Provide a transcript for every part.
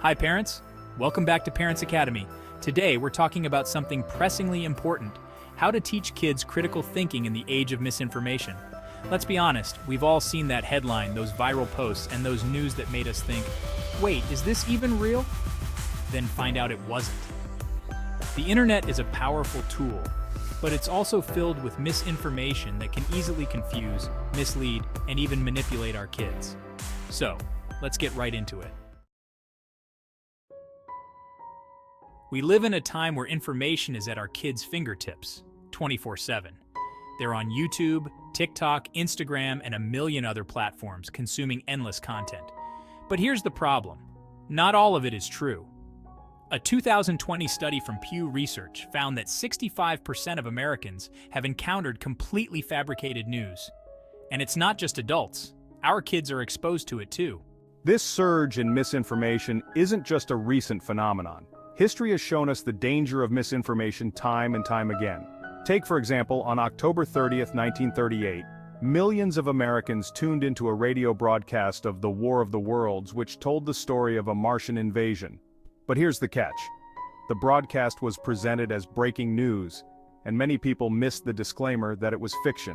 Hi parents, welcome back to Parents Academy. Today we're talking about something pressingly important, how to teach kids critical thinking in the age of misinformation. Let's be honest, we've all seen that headline, those viral posts, and those news that made us think, wait, is this even real? Then find out it wasn't. The internet is a powerful tool, but it's also filled with misinformation that can easily confuse, mislead, and even manipulate our kids. So, let's get right into it. We live in a time where information is at our kids' fingertips, 24/7. They're on YouTube, TikTok, Instagram, and a million other platforms consuming endless content. But here's the problem. Not all of it is true. A 2020 study from Pew Research found that 65% of Americans have encountered completely fabricated news. And it's not just adults. Our kids are exposed to it too. This surge in misinformation isn't just a recent phenomenon. History has shown us the danger of misinformation time and time again. Take, for example, on October 30th, 1938, millions of Americans tuned into a radio broadcast of the War of the Worlds, which told the story of a Martian invasion. But here's the catch. The broadcast was presented as breaking news, and many people missed the disclaimer that it was fiction.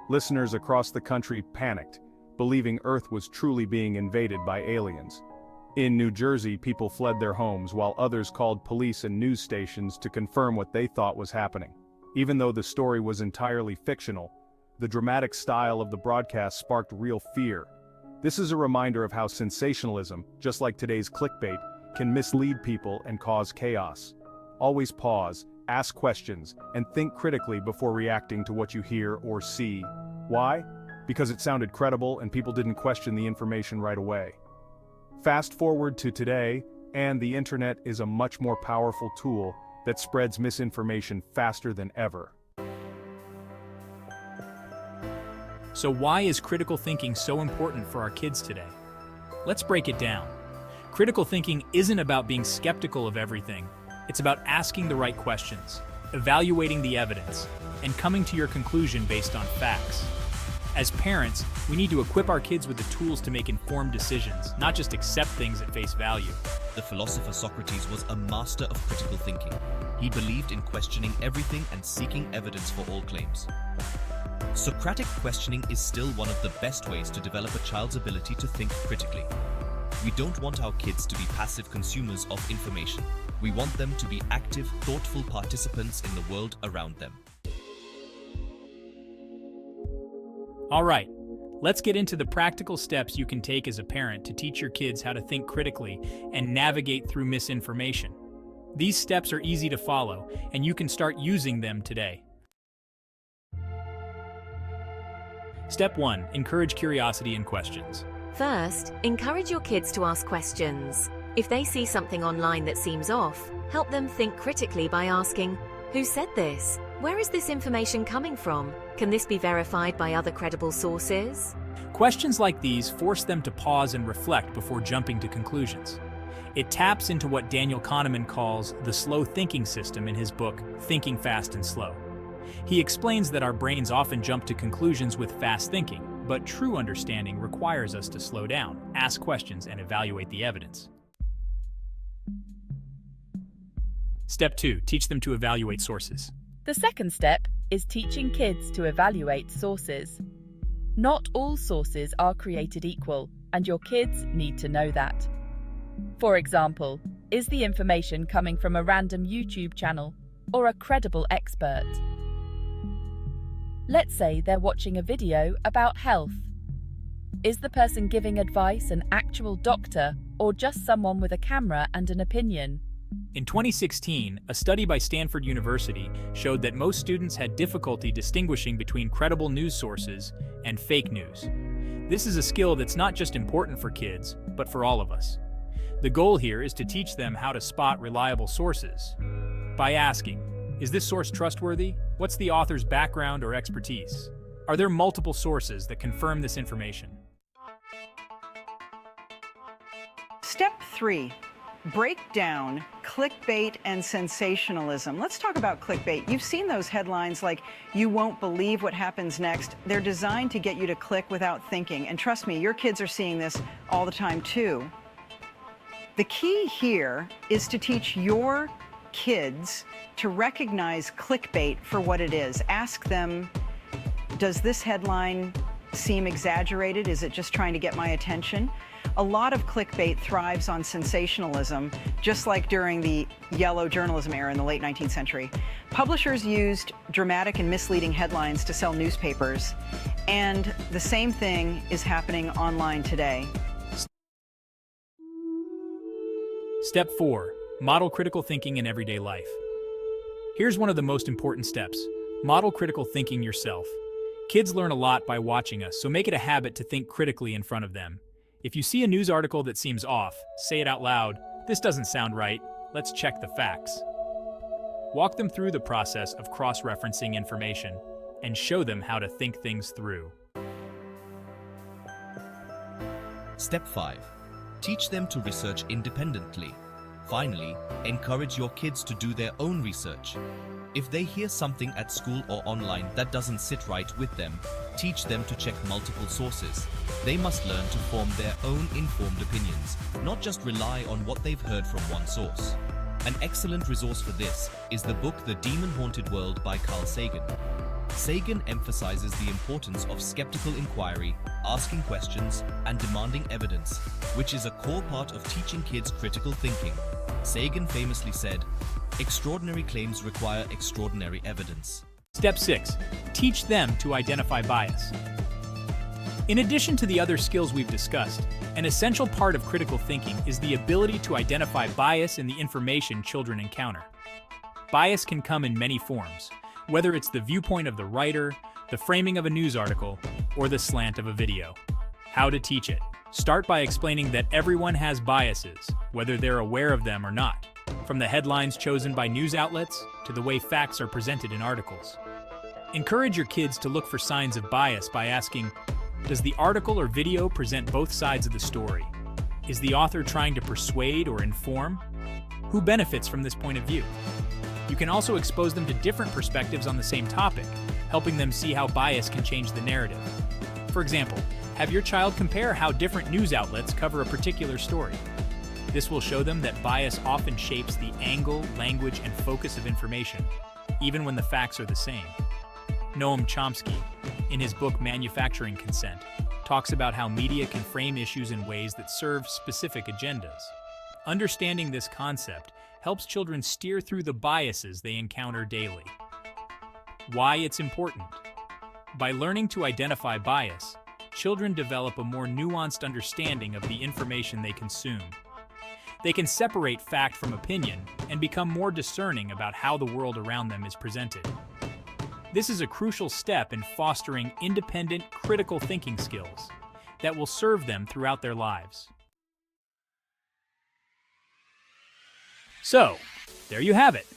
Listeners across the country panicked, believing Earth was truly being invaded by aliens. In New Jersey, people fled their homes while others called police and news stations to confirm what they thought was happening. Even though the story was entirely fictional, the dramatic style of the broadcast sparked real fear. This is a reminder of how sensationalism, just like today's clickbait, can mislead people and cause chaos. Always pause, ask questions, and think critically before reacting to what you hear or see. Why? Because it sounded credible and people didn't question the information right away. Fast forward to today, and the internet is a much more powerful tool that spreads misinformation faster than ever. So why is critical thinking so important for our kids today? Let's break it down. Critical thinking isn't about being skeptical of everything. It's about asking the right questions, evaluating the evidence, and coming to your conclusion based on facts. As parents, we need to equip our kids with the tools to make informed decisions, not just accept things at face value. The philosopher Socrates was a master of critical thinking. He believed in questioning everything and seeking evidence for all claims. Socratic questioning is still one of the best ways to develop a child's ability to think critically. We don't want our kids to be passive consumers of information. We want them to be active, thoughtful participants in the world around them. All right, let's get into the practical steps you can take as a parent to teach your kids how to think critically and navigate through misinformation. These steps are easy to follow, and you can start using them today. Step 1. Encourage curiosity and questions. First, encourage your kids to ask questions. If they see something online that seems off, help them think critically by asking, "Who said this? Where is this information coming from? Can this be verified by other credible sources?" Questions like these force them to pause and reflect before jumping to conclusions. It taps into what Daniel Kahneman calls the slow thinking system in his book, Thinking Fast and Slow. He explains that our brains often jump to conclusions with fast thinking, but true understanding requires us to slow down, ask questions, and evaluate the evidence. Step 2. Teach them to evaluate sources. The second step is teaching kids to evaluate sources. Not all sources are created equal, and your kids need to know that. For example, is the information coming from a random YouTube channel or a credible expert? Let's say they're watching a video about health. Is the person giving advice an actual doctor or just someone with a camera and an opinion? In 2016, a study by Stanford University showed that most students had difficulty distinguishing between credible news sources and fake news. This is a skill that's not just important for kids, but for all of us. The goal here is to teach them how to spot reliable sources by asking, is this source trustworthy? What's the author's background or expertise? Are there multiple sources that confirm this information? Step 3. Break down clickbait and sensationalism. Let's talk about clickbait. You've seen those headlines like, "You won't believe what happens next." They're designed to get you to click without thinking. And trust me, your kids are seeing this all the time too. The key here is to teach your kids to recognize clickbait for what it is. Ask them, does this headline seem exaggerated? Is it just trying to get my attention? A lot of clickbait thrives on sensationalism, just like during the yellow journalism era in the late 19th century. Publishers used dramatic and misleading headlines to sell newspapers, and the same thing is happening online today. Step 4. Model critical thinking in everyday life. Here's one of the most important steps. Model critical thinking yourself. Kids learn a lot by watching us, so make it a habit to think critically in front of them. If you see a news article that seems off, say it out loud, "This doesn't sound right, let's check the facts." Walk them through the process of cross-referencing information and show them how to think things through. Step 5. Teach them to research independently. Finally, encourage your kids to do their own research. If they hear something at school or online that doesn't sit right with them, teach them to check multiple sources. They must learn to form their own informed opinions, not just rely on what they've heard from one source. An excellent resource for this is the book The Demon-Haunted World by Carl Sagan. Sagan emphasizes the importance of skeptical inquiry, asking questions, and demanding evidence, which is a core part of teaching kids critical thinking. Sagan famously said, "Extraordinary claims require extraordinary evidence." Step 6. Teach them to identify bias. In addition to the other skills we've discussed, an essential part of critical thinking is the ability to identify bias in the information children encounter. Bias can come in many forms, whether it's the viewpoint of the writer, the framing of a news article, or the slant of a video. How to teach it. Start by explaining that everyone has biases, whether they're aware of them or not, from the headlines chosen by news outlets to the way facts are presented in articles. Encourage your kids to look for signs of bias by asking, does the article or video present both sides of the story? Is the author trying to persuade or inform? Who benefits from this point of view? You can also expose them to different perspectives on the same topic, helping them see how bias can change the narrative. For example, have your child compare how different news outlets cover a particular story. This will show them that bias often shapes the angle, language, and focus of information, even when the facts are the same. Noam Chomsky, in his book Manufacturing Consent, talks about how media can frame issues in ways that serve specific agendas. Understanding this concept helps children steer through the biases they encounter daily. Why it's important. By learning to identify bias, children develop a more nuanced understanding of the information they consume. They can separate fact from opinion and become more discerning about how the world around them is presented. This is a crucial step in fostering independent, critical thinking skills that will serve them throughout their lives. So, there you have it.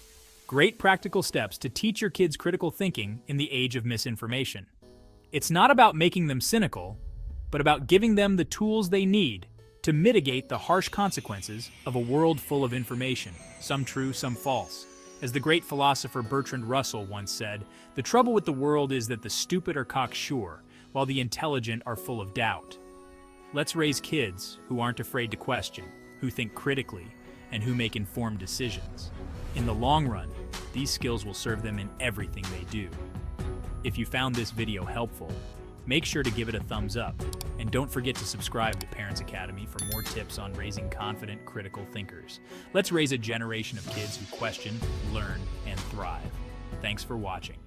Great practical steps to teach your kids critical thinking in the age of misinformation. It's not about making them cynical, but about giving them the tools they need to mitigate the harsh consequences of a world full of information, some true, some false. As the great philosopher Bertrand Russell once said, "The trouble with the world is that the stupid are cocksure, while the intelligent are full of doubt." Let's raise kids who aren't afraid to question, who think critically, and who make informed decisions. In the long run, these skills will serve them in everything they do. If you found this video helpful, make sure to give it a thumbs up, and don't forget to subscribe to Parents Academy for more tips on raising confident, critical thinkers. Let's raise a generation of kids who question, learn, and thrive. Thanks for watching.